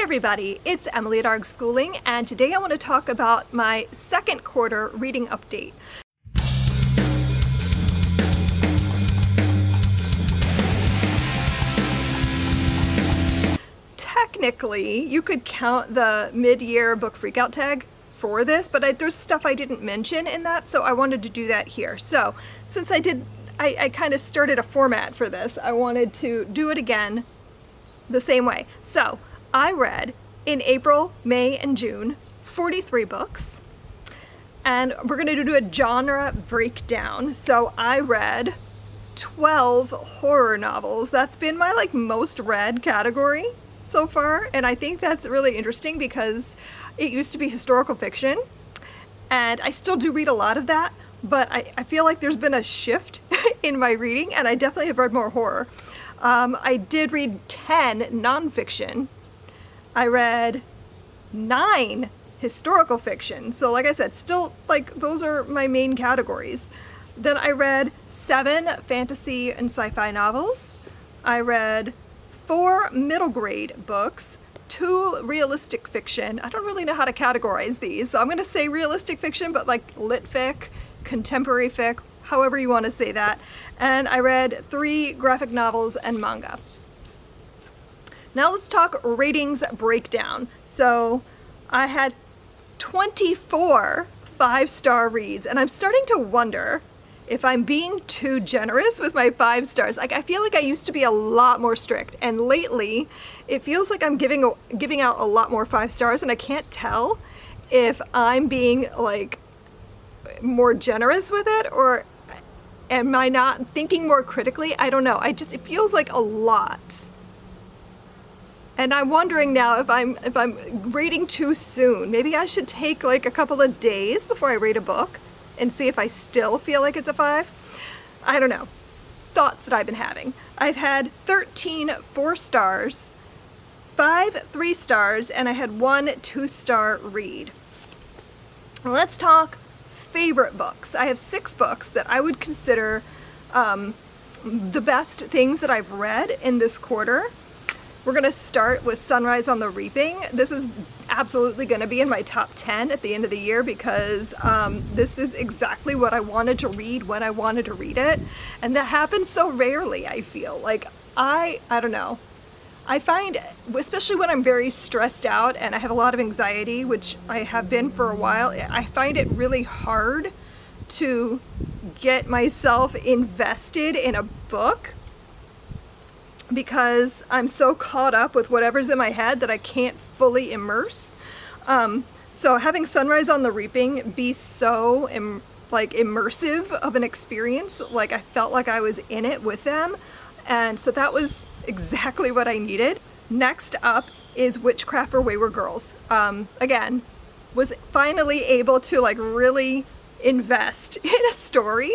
everybody, it's Emily at ARG Schooling, and today I want to talk about my second quarter reading update. Technically, you could count the mid-year book freakout tag for this, but there's stuff I didn't mention in that, so I wanted to do that here. So, since I kind of started a format for this, I wanted to do it again the same way. So, I read in April, May, and June 43 books, and we're going to do a genre breakdown. So I read 12 horror novels. That's been my most read category so far, and I think that's really interesting because it used to be historical fiction, and I still do read a lot of that, but I feel like there's been a shift in my reading, and I definitely have read more horror. I did read 10 nonfiction. I read 9 historical fiction. So like I said, still those are my main categories. Then I read 7 fantasy and sci-fi novels. I read 4 middle grade books, 2 realistic fiction. I don't really know how to categorize these, so I'm gonna say realistic fiction, but lit fic, contemporary fic, however you want to say that. And I read 3 graphic novels and manga. Now let's talk ratings breakdown. So I had 24 5-star reads, and I'm starting to wonder if I'm being too generous with my 5 stars. I feel like I used to be a lot more strict, and lately it feels like I'm giving out a lot more 5 stars, and I can't tell if I'm being more generous with it, or am I not thinking more critically? I don't know. It feels like a lot. And I'm wondering now if I'm rating too soon. Maybe I should take a couple of days before I rate a book and see if I still feel like it's a 5. I don't know. Thoughts that I've been having. I've had 13 4 stars, 5 3 stars, and I had 1 2-star read. Let's talk favorite books. I have 6 books that I would consider the best things that I've read in this quarter. We're going to start with Sunrise on the Reaping. This is absolutely going to be in my top 10 at the end of the year because this is exactly what I wanted to read when I wanted to read it. And that happens so rarely, I feel. I don't know. I find, especially when I'm very stressed out and I have a lot of anxiety, which I have been for a while, I find it really hard to get myself invested in a book because I'm so caught up with whatever's in my head that I can't fully immerse. So having Sunrise on the Reaping be so immersive of an experience, I felt like I was in it with them, and so that was exactly what I needed. Next up is Witchcraft for Wayward Girls. Again, was finally able to really invest in a story.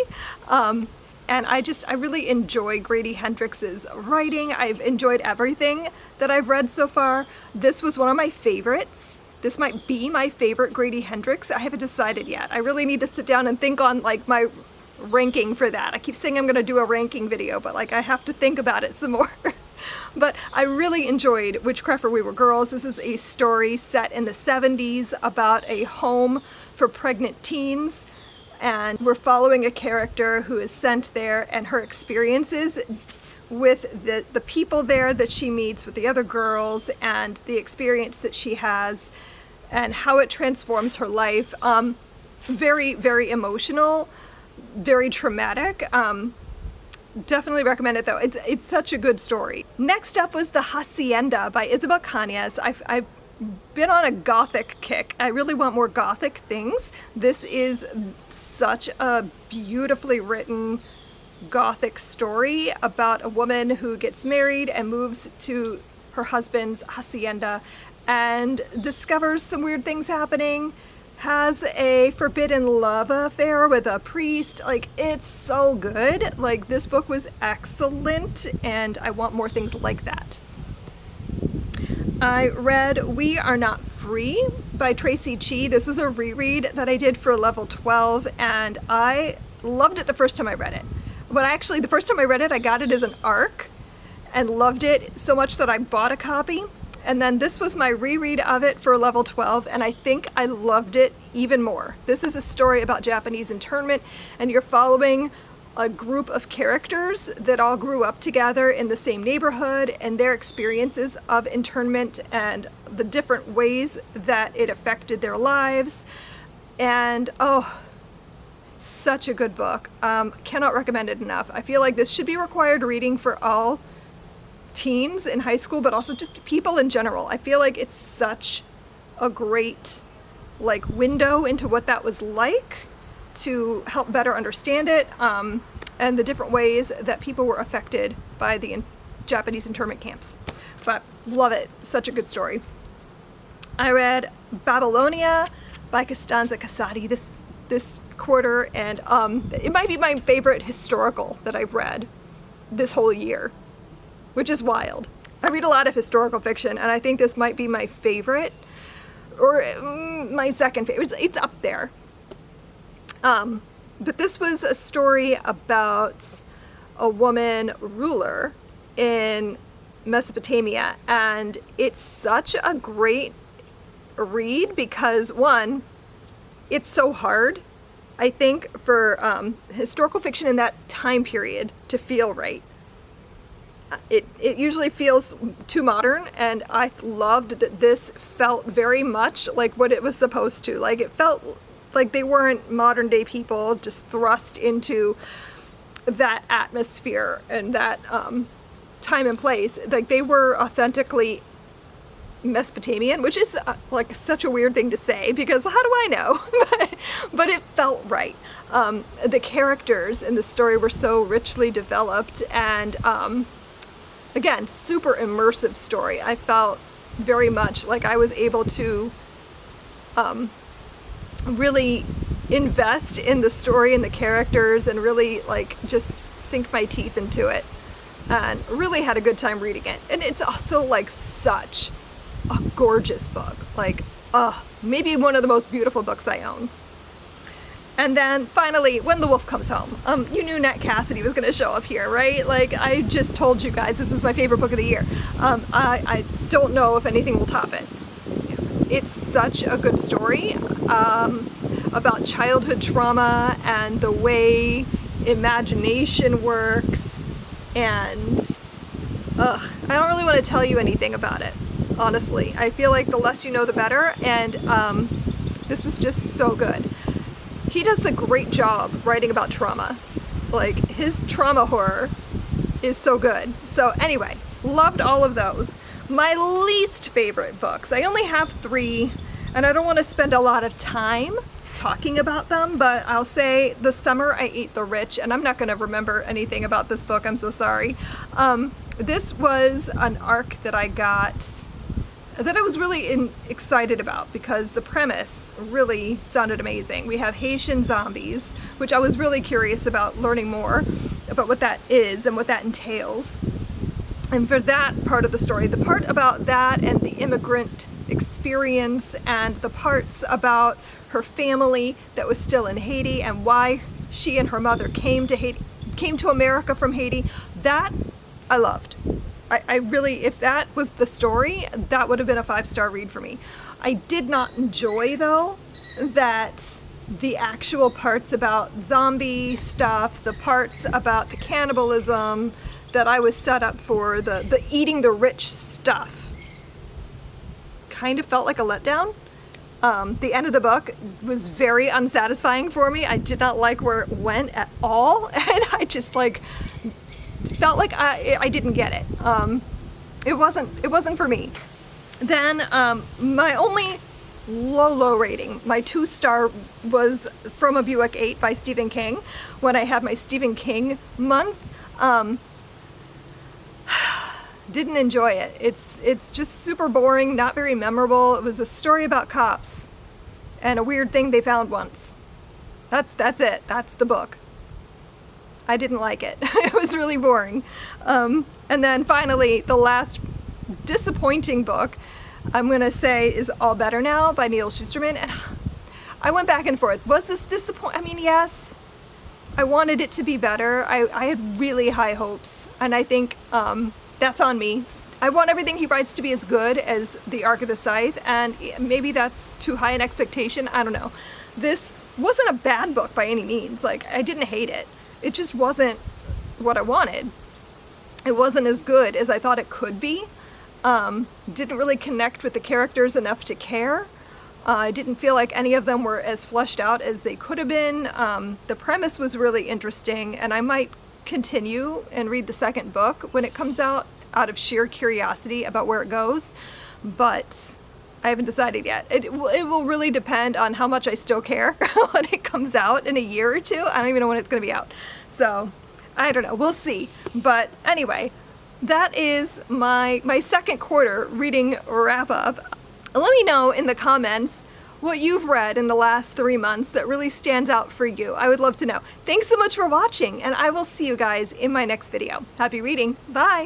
And I really enjoy Grady Hendrix's writing. I've enjoyed everything that I've read so far. This was one of my favorites. This might be my favorite Grady Hendrix. I haven't decided yet. I really need to sit down and think on my ranking for that. I keep saying I'm going to do a ranking video, but I have to think about it some more. But I really enjoyed Witchcraft for Wayward Girls. This is a story set in the 70s about a home for pregnant teens. And we're following a character who is sent there and her experiences with the people there that she meets with the other girls and the experience that she has and how it transforms her life. Very, very emotional, very traumatic. Definitely recommend it though. It's such a good story. Next up was The Hacienda by Isabel Cañas. I've been on a gothic kick. I really want more gothic things. This is such a beautifully written gothic story about a woman who gets married and moves to her husband's hacienda and discovers some weird things happening, has a forbidden love affair with a priest. It's so good. This book was excellent, and I want more things like that. I read We Are Not Free by Tracy Chee. This was a reread that I did for level 12, and I loved it the first time I read it. The first time I read it, I got it as an ARC and loved it so much that I bought a copy. And then this was my reread of it for level 12, and I think I loved it even more. This is a story about Japanese internment, and you're following a group of characters that all grew up together in the same neighborhood, and their experiences of internment and the different ways that it affected their lives. And oh, such a good book. Cannot recommend it enough. I feel like this should be required reading for all teens in high school, but also just people in general. I feel like it's such a great like window into what that was like, to help better understand it, and the different ways that people were affected by the Japanese internment camps. But love it. Such a good story. I read Babylonia by Costanza Casati this quarter, and it might be my favorite historical that I've read this whole year, which is wild. I read a lot of historical fiction, and I think this might be my favorite, or my second favorite. It's up there. But this was a story about a woman ruler in Mesopotamia, and it's such a great read because, one, it's so hard, I think, for historical fiction in that time period to feel right. It usually feels too modern, and I loved that this felt very much like what it was supposed to. Like, it felt like they weren't modern day people just thrust into that atmosphere and that time and place. Like, they were authentically Mesopotamian, which is like such a weird thing to say because how do I know? but it felt right. The characters in the story were so richly developed, and again, super immersive story. I felt very much like I was able to really invest in the story and the characters and really like just sink my teeth into it, and really had a good time reading it. And it's also like such a gorgeous book, like maybe one of the most beautiful books I own. And then finally, When the Wolf Comes Home. You knew Nat Cassidy was going to show up here, right? Like, I just told you guys this is my favorite book of the year. I don't know if anything will top it. It's such a good story about childhood trauma and the way imagination works. And I don't really want to tell you anything about it, honestly. I feel like the less you know, the better. And this was just so good. He does a great job writing about trauma. Like, his trauma horror is so good. So anyway, loved all of those. My least favorite books, I only have 3, and I don't want to spend a lot of time talking about them, but I'll say The Summer I Ate the Rich, and I'm not going to remember anything about this book, I'm so sorry. This was an arc that I got that I was really excited about because the premise really sounded amazing. We have Haitian zombies, which I was really curious about learning more about what that is and what that entails. And for that part of the story, the part about that and the immigrant experience and the parts about her family that was still in Haiti and why she and her mother came to America from Haiti, that I loved. I really, if that was the story, that would have been a 5-star read for me. I did not enjoy, though, that the actual parts about zombie stuff, the parts about the cannibalism that I was set up for, the eating the rich stuff, kind of felt like a letdown. The end of the book was very unsatisfying for me. I did not like where it went at all, and I just like felt like I didn't get it. It wasn't for me. Then my only low rating, my 2-star, was From a Buick 8 by Stephen King. When I had my Stephen King month, didn't enjoy it. It's just super boring, not very memorable. It was a story about cops and a weird thing they found once. That's it. That's the book. I didn't like it. It was really boring. And then finally, the last disappointing book, I'm going to say, is All Better Now by Neil Shusterman. And I went back and forth. Was this disappointing? I mean, yes. I wanted it to be better. I had really high hopes. And I think that's on me I want everything he writes to be as good as The Ark of the Scythe, and maybe that's too high an expectation, I don't know. This wasn't a bad book by any means, like, I didn't hate it. It just wasn't what I wanted. It wasn't as good as I thought it could be. Didn't really connect with the characters enough to care. I didn't feel like any of them were as fleshed out as they could have been. The premise was really interesting, and I might continue and read the second book when it comes out of sheer curiosity about where it goes, but I haven't decided yet. It will really depend on how much I still care when it comes out in a year or two. I don't even know when it's going to be out. So, I don't know. We'll see. But anyway, that is my second quarter reading wrap up. Let me know in the comments what you've read in the last 3 months that really stands out for you. I would love to know. Thanks so much for watching, and I will see you guys in my next video. Happy reading. Bye!